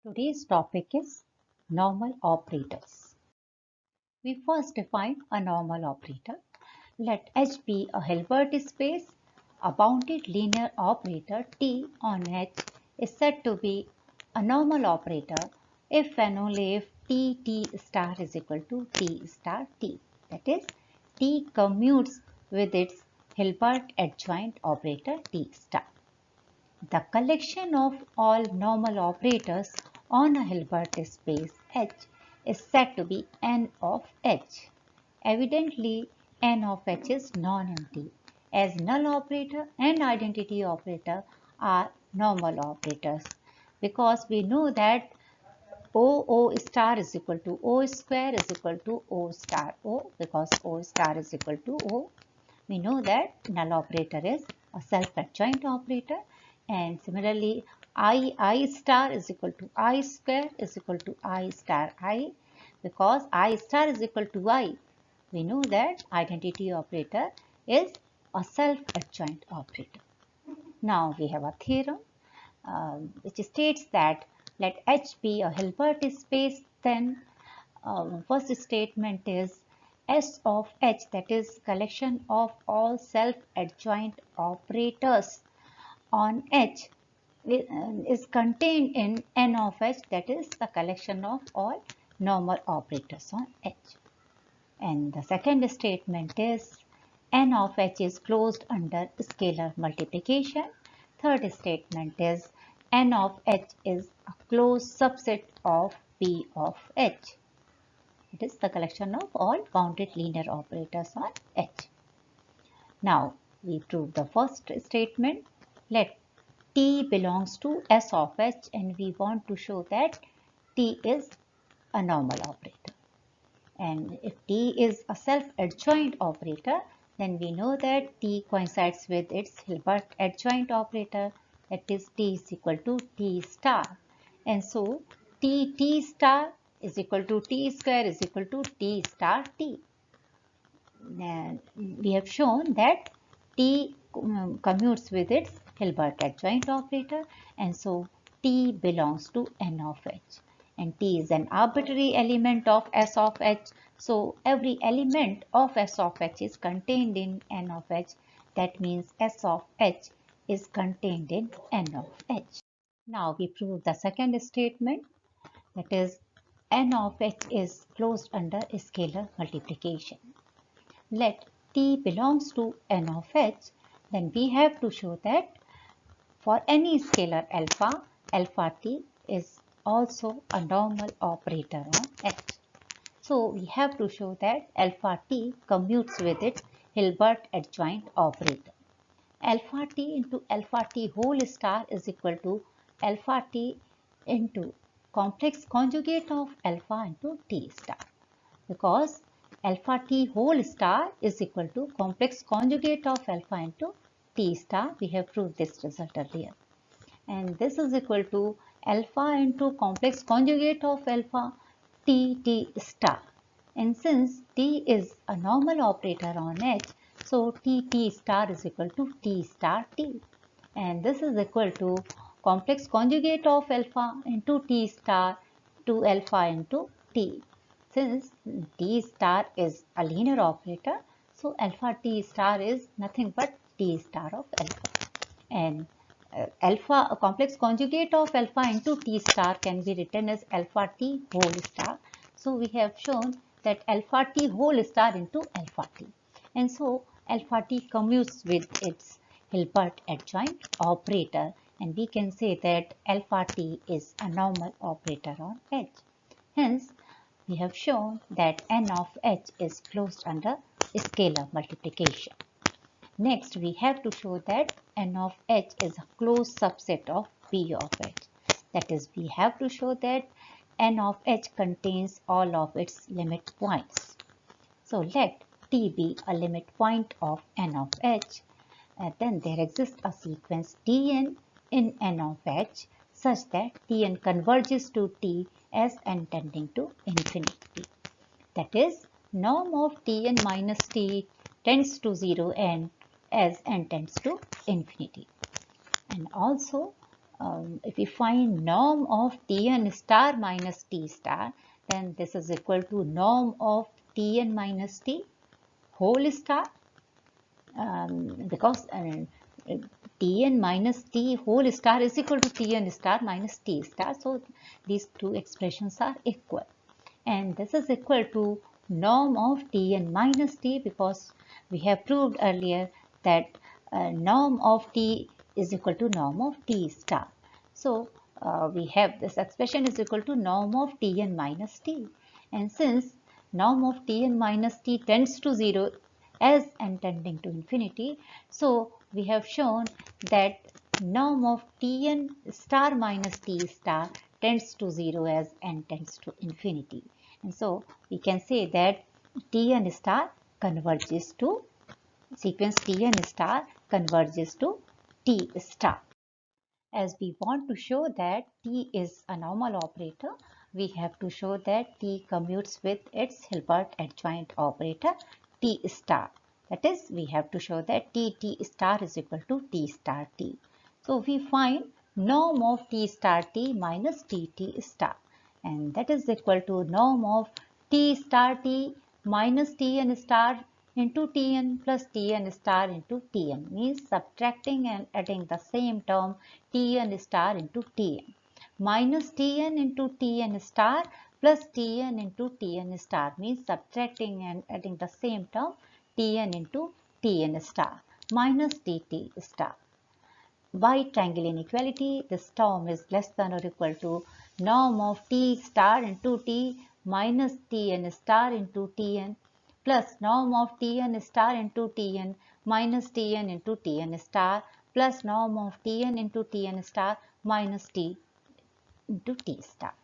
Today's topic is normal operators. We first define a normal operator. Let H be a Hilbert space. A bounded linear operator T on H is said to be a normal operator if and only if T star is equal to T star T. That is, T commutes with its Hilbert adjoint operator T star. The collection of all normal operators on a Hilbert space H is said to be N of H. Evidently, N of H is non-empty, as null operator and identity operator are normal operators, because we know that O star is equal to O square is equal to O star O, because O star is equal to O. We know that null operator is a self-adjoint operator, and similarly I star is equal to I square is equal to I star I, because I star is equal to I. We know that identity operator is a self-adjoint operator. Now we have a theorem which states that let H be a Hilbert space, then first statement is S of H, that is collection of all self-adjoint operators on H, is contained in N of H, that is the collection of all normal operators on H. And the second statement is N of H is closed under scalar multiplication. Third statement is N of H is a closed subset of P of H. It is the collection of all bounded linear operators on H. Now we prove the first statement. Let T belongs to S of H, and we want to show that T is a normal operator. And if T is a self-adjoint operator, then we know that T coincides with its Hilbert adjoint operator, that is T is equal to T star. And so T star is equal to T square is equal to T star T. And we have shown that T commutes with its Hilbert adjoint operator, and so T belongs to N of H. And T is an arbitrary element of S of H. So every element of S of H is contained in N of H. That means S of H is contained in N of H. Now we prove the second statement, that is N of H is closed under scalar multiplication. Let T belongs to N of H, then we have to show that for any scalar alpha, alpha T is also a normal operator on H. So we have to show that alpha T commutes with its Hilbert adjoint operator. Alpha T into alpha T whole star is equal to alpha T into complex conjugate of alpha into T star, because alpha T whole star is equal to complex conjugate of alpha into T star. We have proved this result earlier. And this is equal to alpha into complex conjugate of alpha T star. And since T is a normal operator on H, so T star is equal to T star T. And this is equal to complex conjugate of alpha into T star to alpha into T. Since T star is a linear operator, so alpha T star is nothing but T star of alpha. And alpha, a complex conjugate of alpha into T star can be written as alpha T whole star. So we have shown that alpha T whole star into alpha T. And so alpha T commutes with its Hilbert adjoint operator, and we can say that alpha T is a normal operator on H. Hence, we have shown that N of H is closed under scalar multiplication. Next, we have to show that N of H is a closed subset of P of H. That is, we have to show that N of H contains all of its limit points. So let T be a limit point of N of H, and then there exists a sequence Tn in N of H such that Tn converges to T as n tending to infinity. That is, norm of Tn minus T tends to 0 n as n tends to infinity. And also if we find norm of Tn star minus T star, then this is equal to norm of Tn minus T whole star, because Tn minus T whole star is equal to Tn star minus T star. So these two expressions are equal. And this is equal to norm of Tn minus T, because we have proved earlier that norm of T is equal to norm of T star. So we have this expression is equal to norm of Tn minus T. And since norm of Tn minus T tends to 0 as n tending to infinity, so we have shown that norm of Tn star minus T star tends to 0 as n tends to infinity. And so we can say that Tn star converges to sequence Tn star converges to T star. As we want to show that T is a normal operator, we have to show that T commutes with its Hilbert adjoint operator T star. That is, we have to show that T star is equal to T star T. So we find norm of T star T minus T star, and that is equal to norm of T star T minus Tn star into Tn plus Tn star into Tn, means subtracting and adding the same term Tn star into Tn, minus Tn into Tn star plus Tn into Tn star, means subtracting and adding the same term Tn into Tn star, minus Tt star. By triangle inequality, this term is less than or equal to norm of T star into T minus Tn star into Tn plus norm of Tn star into Tn minus Tn into Tn star plus norm of Tn into Tn star minus T into T star.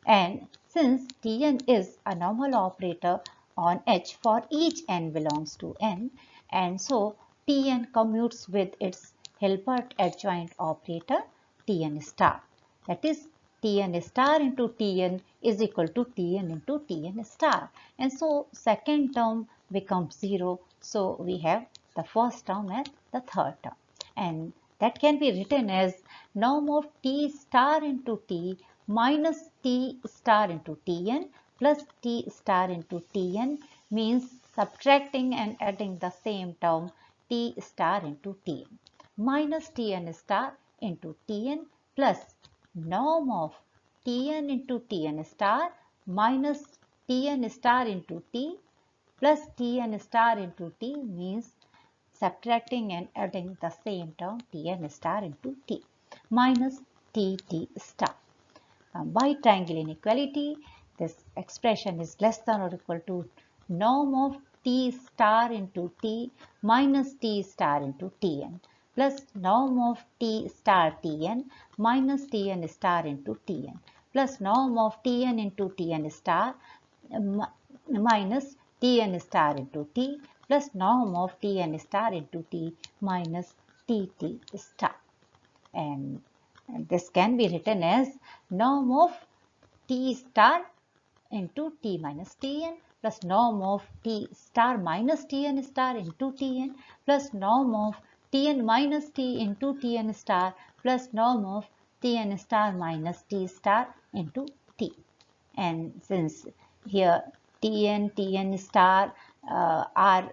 And since Tn is a normal operator on H for each n belongs to n, and so Tn commutes with its Hilbert adjoint operator Tn star. That is, Tn star into Tn is equal to Tn into Tn star. And so second term becomes 0. So we have the first term and the third term. And that can be written as norm of T star into T minus T star into Tn plus T star into Tn, means subtracting and adding the same term T star into Tn, minus Tn star into Tn plus norm of Tn into Tn star minus Tn star into T plus Tn star into T, means subtracting and adding the same term Tn star into T minus Tt star. By triangle inequality, this expression is less than or equal to norm of T star into T minus T star into Tn plus norm of T star Tn minus Tn star into Tn plus norm of Tn into Tn star minus Tn star into T plus norm of Tn star into T minus Tt star. And this can be written as norm of T star into T minus Tn plus norm of T star minus Tn star into Tn plus norm of Tn minus T into Tn star plus norm of Tn star minus T star into T. And since here Tn star are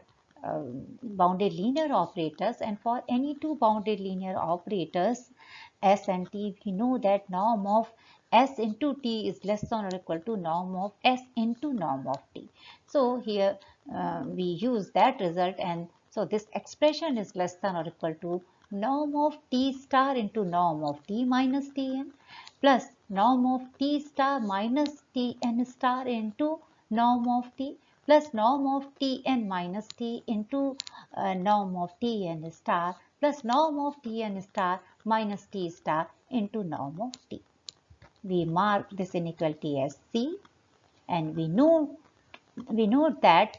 bounded linear operators, and for any two bounded linear operators S and T, we know that norm of S into T is less than or equal to norm of S into norm of T. So here we use that result, and so this expression is less than or equal to norm of T star into norm of T minus Tn plus norm of T star minus Tn star into norm of T plus norm of Tn minus T into norm of Tn star plus norm of Tn star minus T star into norm of T. We mark this inequality as C, and we know that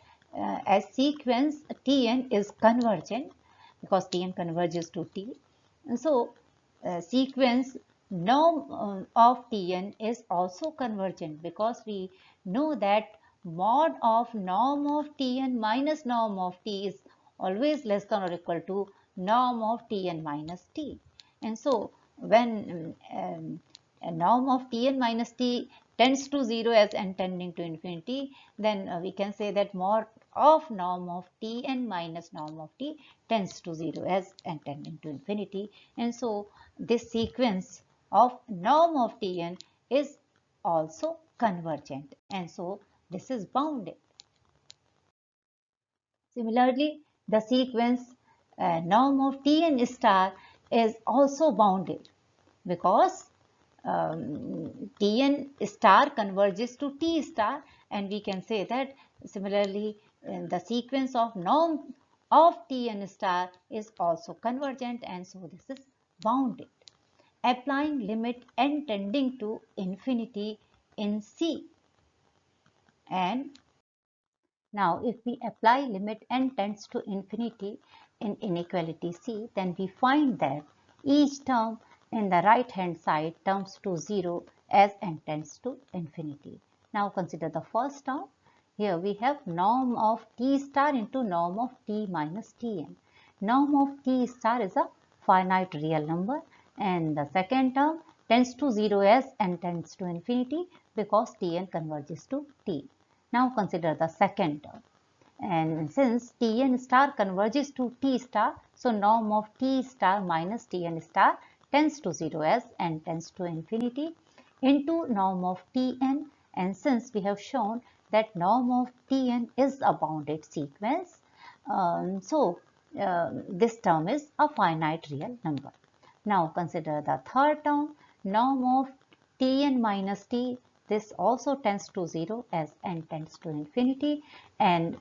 as sequence Tn is convergent because Tn converges to T. And so sequence norm of Tn is also convergent because we know that mod of norm of Tn minus norm of T is always less than or equal to norm of Tn minus T. And so when a norm of Tn minus T tends to 0 as n tending to infinity, then we can say that mod of norm of Tn minus norm of T tends to 0 as n tending to infinity. And so this sequence of norm of Tn is also convergent, and so this is bounded. Similarly, the sequence norm of Tn star is also bounded because Tn star converges to T star, and we can say that similarly the sequence of norm of Tn star is also convergent, and so this is bounded. Applying limit n tending to infinity in C, and now if we apply limit n tends to infinity in inequality C, then we find that each term in the right hand side turns to 0 as n tends to infinity. Now consider the first term. Here we have norm of T star into norm of T minus Tn. Norm of T star is a finite real number, and the second term tends to 0 as n tends to infinity because Tn converges to T. Now consider the second term, and since Tn star converges to T star, so norm of T star minus Tn star tends to 0 as n tends to infinity into norm of Tn, and since we have shown that norm of Tn is a bounded sequence, this term is a finite real number. Now consider the third term, norm of Tn minus T. This also tends to 0 as n tends to infinity, and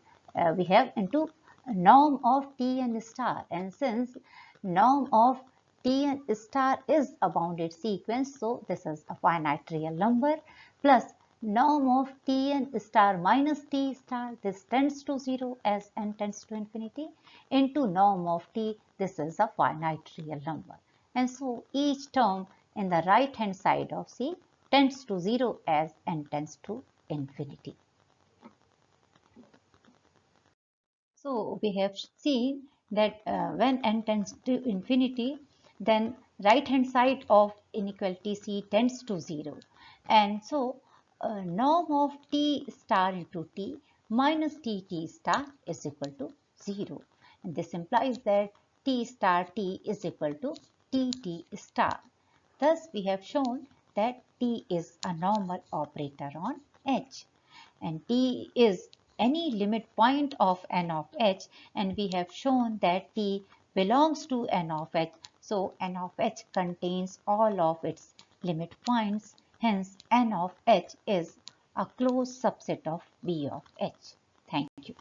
we have into norm of Tn star, and since norm of Tn star is a bounded sequence, so this is a finite real number, plus norm of Tn star minus T star, this tends to 0 as n tends to infinity, into norm of T, this is a finite real number. And so each term in the right hand side of C tends to 0 as n tends to infinity. So we have seen that when n tends to infinity, then right hand side of inequality C tends to 0. And so norm of T star into T minus T star is equal to 0. And this implies that T star T is equal to T star. Thus, we have shown that T is a normal operator on H, and T is any limit point of n of H, and we have shown that T belongs to n of H. So n of H contains all of its limit points. Hence, n of H is a closed subset of B of H. Thank you.